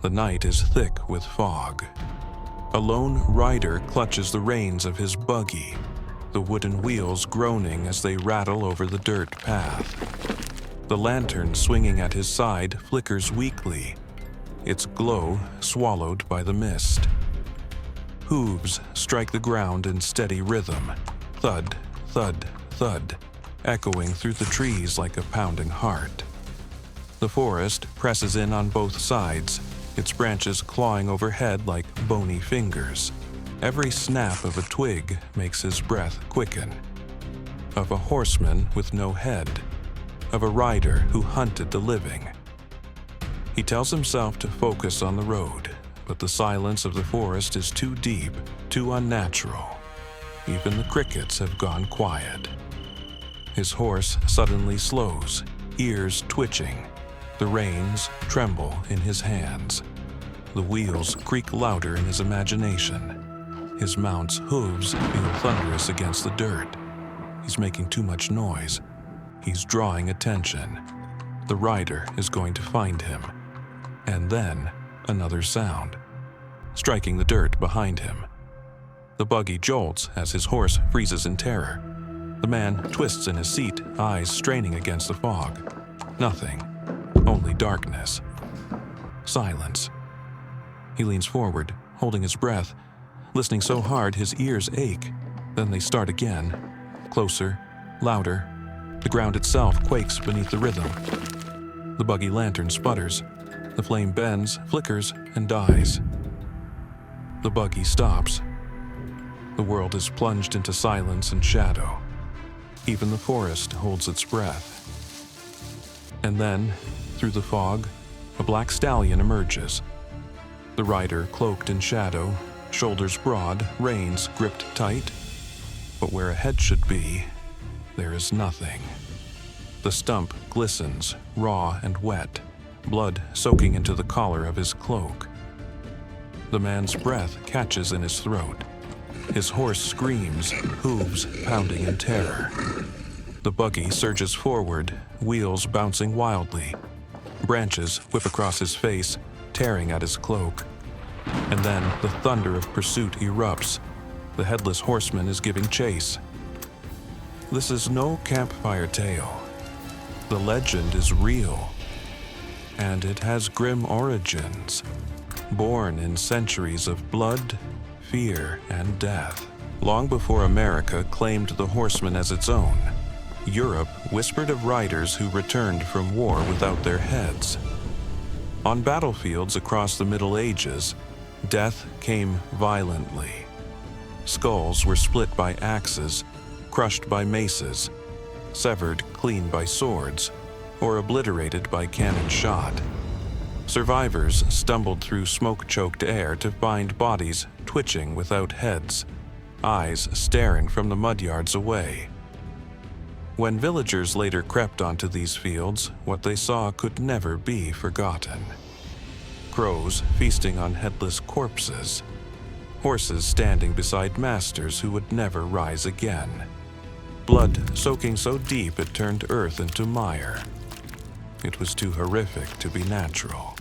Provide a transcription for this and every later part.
The night is thick with fog. A lone rider clutches the reins of his buggy, the wooden wheels groaning as they rattle over the dirt path. The lantern swinging at his side flickers weakly, its glow swallowed by the mist. Hooves strike the ground in steady rhythm, thud, thud, thud, echoing through the trees like a pounding heart. The forest presses in on both sides, its branches clawing overhead like bony fingers. Every snap of a twig makes his breath quicken. Of a horseman with no head, of a rider who hunted the living. He tells himself to focus on the road, but the silence of the forest is too deep, too unnatural. Even the crickets have gone quiet. His horse suddenly slows, ears twitching. The reins tremble in his hands. The wheels creak louder in his imagination. His mount's hooves feel thunderous against the dirt. He's making too much noise. He's drawing attention. The rider is going to find him. And then another sound, striking the dirt behind him. The buggy jolts as his horse freezes in terror. The man twists in his seat, eyes straining against the fog. Nothing. Only darkness. Silence. He leans forward, holding his breath, listening so hard his ears ache. Then they start again. Closer, louder. The ground itself quakes beneath the rhythm. The buggy lantern sputters. The flame bends, flickers, and dies. The buggy stops. The world is plunged into silence and shadow. Even the forest holds its breath. And then, through the fog, a black stallion emerges. The rider cloaked in shadow, shoulders broad, reins gripped tight. But where a head should be, there is nothing. The stump glistens, raw and wet, blood soaking into the collar of his cloak. The man's breath catches in his throat. His horse screams, hooves pounding in terror. The buggy surges forward, wheels bouncing wildly. Branches whip across his face, tearing at his cloak. And then the thunder of pursuit erupts. The Headless Horseman is giving chase. This is no campfire tale. The legend is real. And it has grim origins, born in centuries of blood, fear, and death. Long before America claimed the horseman as its own, Europe whispered of riders who returned from war without their heads. On battlefields across the Middle Ages, death came violently. Skulls were split by axes, crushed by maces, severed clean by swords, or obliterated by cannon shot. Survivors stumbled through smoke-choked air to find bodies twitching without heads, eyes staring from the mudyards away. When villagers later crept onto these fields, what they saw could never be forgotten. Crows feasting on headless corpses, horses standing beside masters who would never rise again, blood soaking so deep it turned earth into mire. It was too horrific to be natural.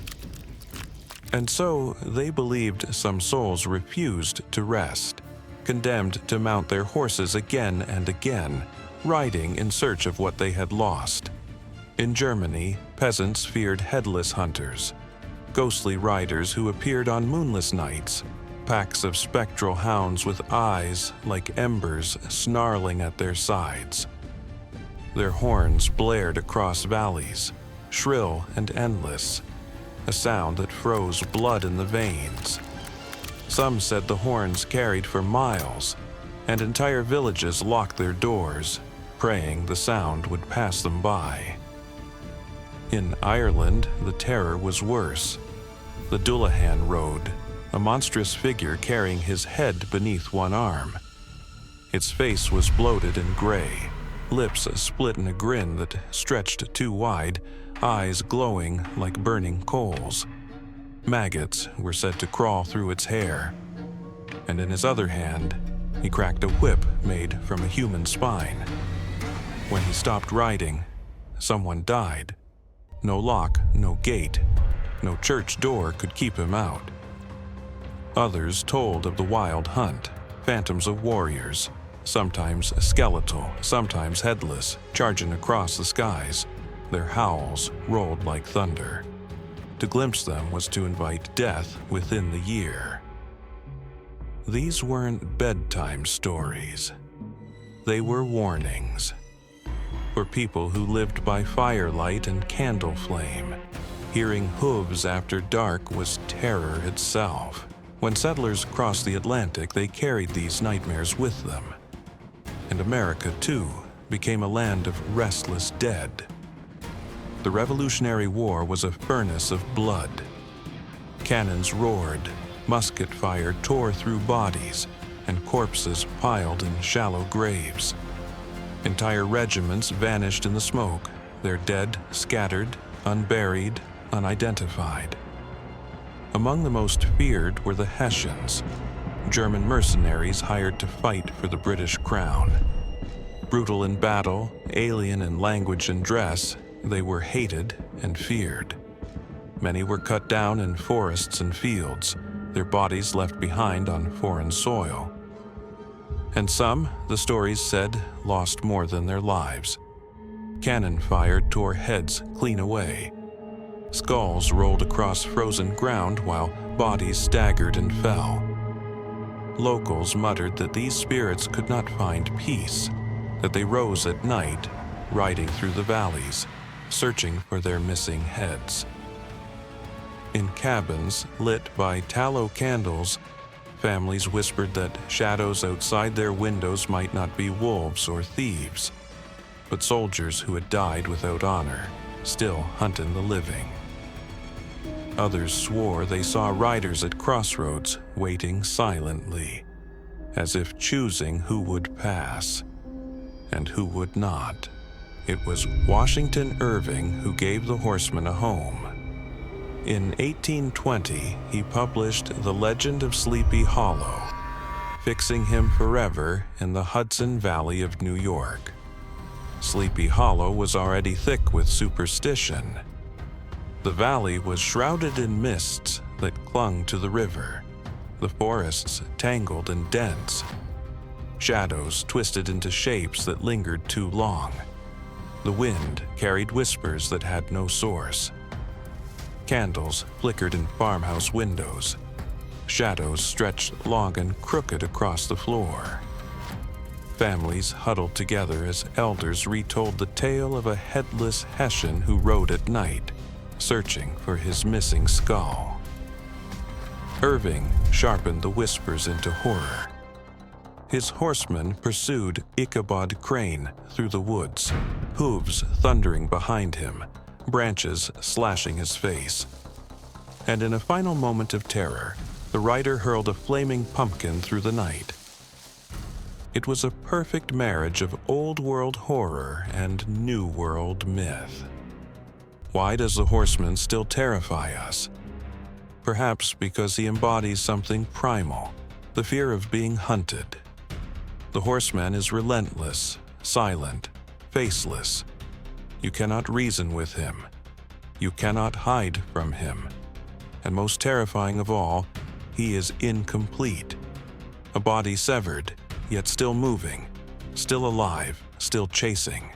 And so they believed some souls refused to rest, condemned to mount their horses again and again, riding in search of what they had lost. In Germany, peasants feared headless hunters, ghostly riders who appeared on moonless nights, packs of spectral hounds with eyes like embers snarling at their sides. Their horns blared across valleys, shrill and endless, a sound that froze blood in the veins. Some said the horns carried for miles, and entire villages locked their doors, praying the sound would pass them by. In Ireland, the terror was worse. The Dullahan rode, a monstrous figure carrying his head beneath one arm. Its face was bloated and gray, lips split in a grin that stretched too wide, eyes glowing like burning coals. Maggots were said to crawl through its hair, and in his other hand, he cracked a whip made from a human spine. When he stopped riding, someone died. No lock, no gate, No church door could keep him out. Others told of the wild hunt, phantoms of warriors, sometimes skeletal, sometimes headless, charging across the skies. Their howls rolled like thunder. To glimpse them was to invite death within the year. These weren't bedtime stories. They were warnings. For people who lived by firelight and candle flame, hearing hooves after dark was terror itself. When settlers crossed the Atlantic, they carried these nightmares with them. And America, too, became a land of restless dead. The Revolutionary War was a furnace of blood. Cannons roared, musket fire tore through bodies, and corpses piled in shallow graves. Entire regiments vanished in the smoke, their dead scattered, unburied, unidentified. Among the most feared were the Hessians, German mercenaries hired to fight for the British crown. Brutal in battle, alien in language and dress, they were hated and feared. Many were cut down in forests and fields, their bodies left behind on foreign soil. And some, the stories said, lost more than their lives. Cannon fire tore heads clean away. Skulls rolled across frozen ground while bodies staggered and fell. Locals muttered that these spirits could not find peace, that they rose at night, riding through the valleys, searching for their missing heads. In cabins lit by tallow candles, families whispered that shadows outside their windows might not be wolves or thieves, but soldiers who had died without honor, still hunting the living. Others swore they saw riders at crossroads waiting silently, as if choosing who would pass and who would not. It was Washington Irving who gave the horsemen a home. In 1820, he published The Legend of Sleepy Hollow, fixing him forever in the Hudson Valley of New York. Sleepy Hollow was already thick with superstition. The valley was shrouded in mists that clung to the river, the forests tangled and dense, shadows twisted into shapes that lingered too long. The wind carried whispers that had no source. Candles flickered in farmhouse windows. Shadows stretched long and crooked across the floor. Families huddled together as elders retold the tale of a headless Hessian who rode at night, searching for his missing skull. Irving sharpened the whispers into horror. His horsemen pursued Ichabod Crane through the woods, hooves thundering behind him, branches slashing his face. And in a final moment of terror, the rider hurled a flaming pumpkin through the night. It was a perfect marriage of old-world horror and new-world myth. Why does the horseman still terrify us? Perhaps because he embodies something primal, the fear of being hunted. The horseman is relentless, silent, faceless. You cannot reason with him. You cannot hide from him. And most terrifying of all, he is incomplete. A body severed, yet still moving, still alive, still chasing.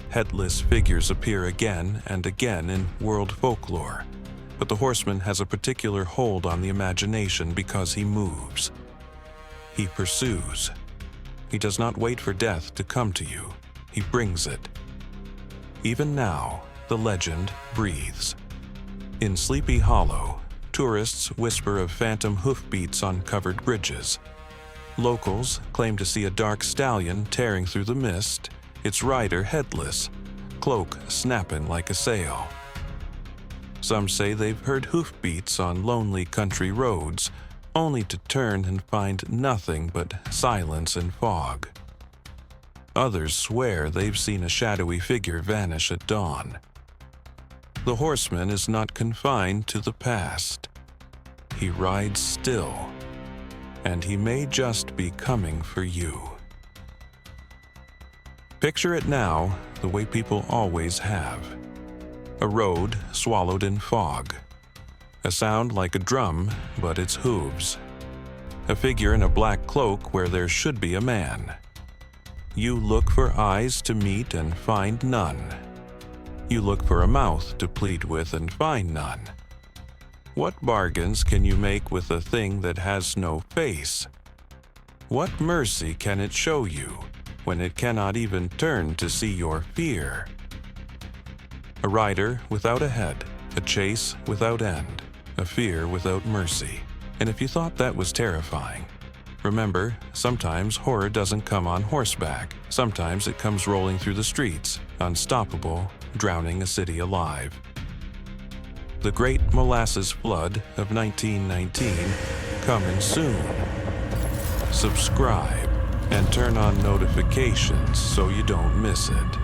Headless figures appear again and again in world folklore, but the horseman has a particular hold on the imagination because he moves. He pursues. He does not wait for death to come to you. He brings it. Even now, the legend breathes. In Sleepy Hollow, tourists whisper of phantom hoofbeats on covered bridges. Locals claim to see a dark stallion tearing through the mist, its rider headless, cloak snapping like a sail. Some say they've heard hoofbeats on lonely country roads, only to turn and find nothing but silence and fog. Others swear they've seen a shadowy figure vanish at dawn. The horseman is not confined to the past. He rides still, and he may just be coming for you. Picture it now the way people always have. A road swallowed in fog. A sound like a drum, but it's hooves. A figure in a black cloak where there should be a man. You look for eyes to meet and find none. You look for a mouth to plead with and find none. What bargains can you make with a thing that has no face? What mercy can it show you when it cannot even turn to see your fear? A rider without a head, a chase without end, a fear without mercy. And if you thought that was terrifying, remember, sometimes horror doesn't come on horseback. Sometimes it comes rolling through the streets, unstoppable, drowning a city alive. The Great Molasses Flood of 1919, coming soon. Subscribe and turn on notifications so you don't miss it.